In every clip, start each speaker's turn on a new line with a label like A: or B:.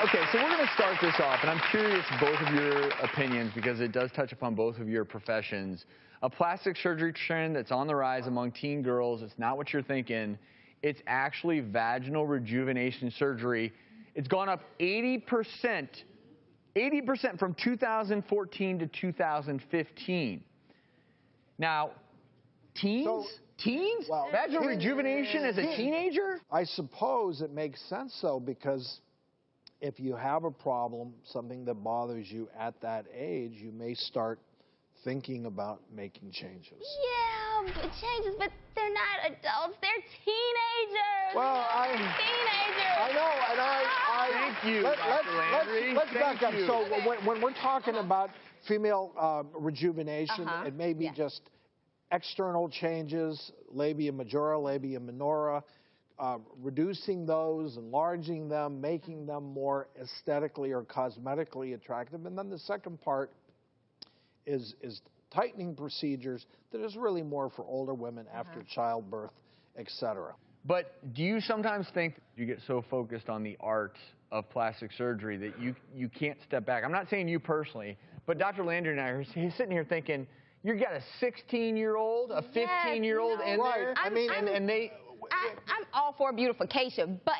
A: Okay, so we're going to start this off, and I'm curious both of your opinions because it does touch upon both of your professions. A plastic surgery trend that's on the rise among teen girls, it's not what you're thinking. It's actually vaginal rejuvenation surgery. It's gone up 80% from 2014 to 2015. Now, teens?
B: Well,
A: Vaginal rejuvenation as a teenager?
B: I suppose it makes sense, though, because if you have a problem, something that bothers you at that age, you may start thinking about making changes.
C: Yeah, changes, but they're not adults. They're teenagers.
B: Well,
C: teenagers.
B: I know, and
A: Thank you, Dr. Landry.
B: Let's back up.
A: You.
B: So when we're talking about female rejuvenation, it may be just external changes, labia majora, labia minora, reducing those, enlarging them, making them more aesthetically or cosmetically attractive. And then the second part is tightening procedures that is really more for older women after childbirth, etc.
A: But do you sometimes think you get so focused on the art of plastic surgery that you can't step back? I'm not saying you personally, but Dr. Landry and I are sitting here thinking, you've got a 16-year-old, a 15-year-old in there.
C: I'm all for beautification, but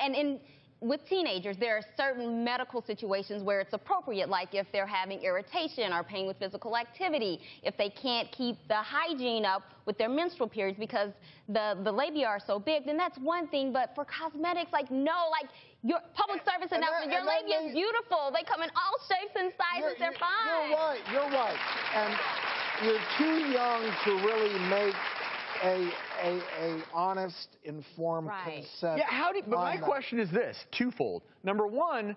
C: with teenagers, there are certain medical situations where it's appropriate, like if they're having irritation or pain with physical activity, if they can't keep the hygiene up with their menstrual periods because the labia are so big, then that's one thing. But for cosmetics, like your public service announcement, your labia is beautiful. They come in all shapes and sizes. They're fine.
B: You're right. And you're too young to really make a honest, informed consent.
A: Yeah, but my question is this, twofold. Number one,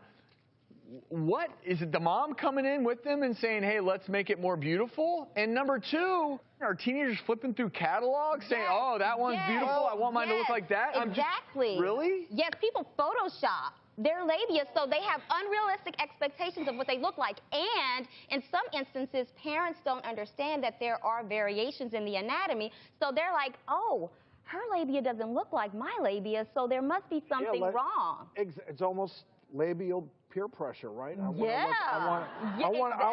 A: what is it, the mom coming in with them and saying, hey, let's make it more beautiful? And number two, are teenagers flipping through catalogs saying, oh, that one's beautiful, I want mine to look like that?
C: Exactly.
A: Really?
C: Yes, people Photoshop their labia, so they have unrealistic expectations of what they look like. And in some instances, parents don't understand that there are variations in the anatomy, so they're like, oh, her labia doesn't look like my labia, so there must be something wrong.
B: It's almost labial peer pressure, right? I
C: Yeah.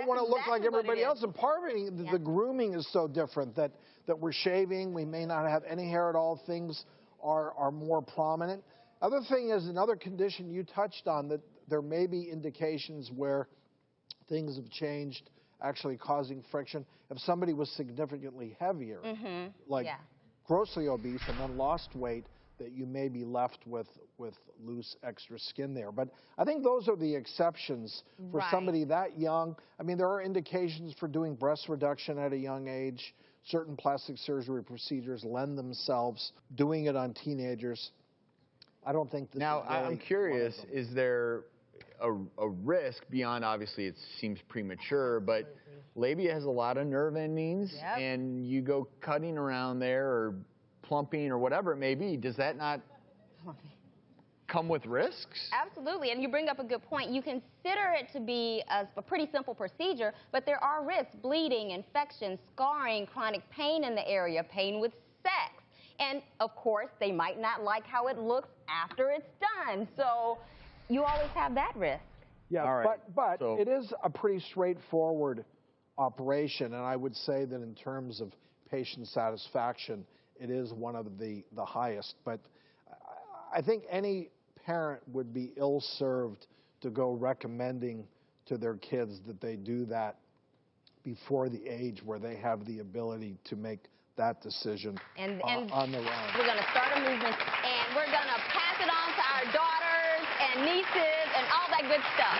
B: want to look like everybody else. And part of it, the grooming is so different that we're shaving, we may not have any hair at all, things are more prominent. Other thing is another condition you touched on, that there may be indications where things have changed, actually causing friction. If somebody was significantly heavier, like grossly obese and then lost weight, that you may be left with loose extra skin there. But I think those are the exceptions for somebody that young. I mean, there are indications for doing breast reduction at a young age. Certain plastic surgery procedures lend themselves. Doing it on teenagers, I don't think this
A: now,
B: is really
A: I'm curious, is there a risk beyond, obviously it seems premature, but labia has a lot of nerve endings, and you go cutting around there or plumping or whatever it may be, does that not come with risks?
C: Absolutely, and you bring up a good point. You consider it to be a pretty simple procedure, but there are risks: bleeding, infection, scarring, chronic pain in the area, pain with sex. And, of course, they might not like how it looks after it's done. So you always have that risk.
B: Yeah, but it is a pretty straightforward operation. And I would say that in terms of patient satisfaction, it is one of the highest. But I think any parent would be ill-served to go recommending to their kids that they do that before the age where they have the ability to make that decision on their own.
C: We're going to start a movement, and we're going to pass it on to our daughters and nieces and all that good stuff.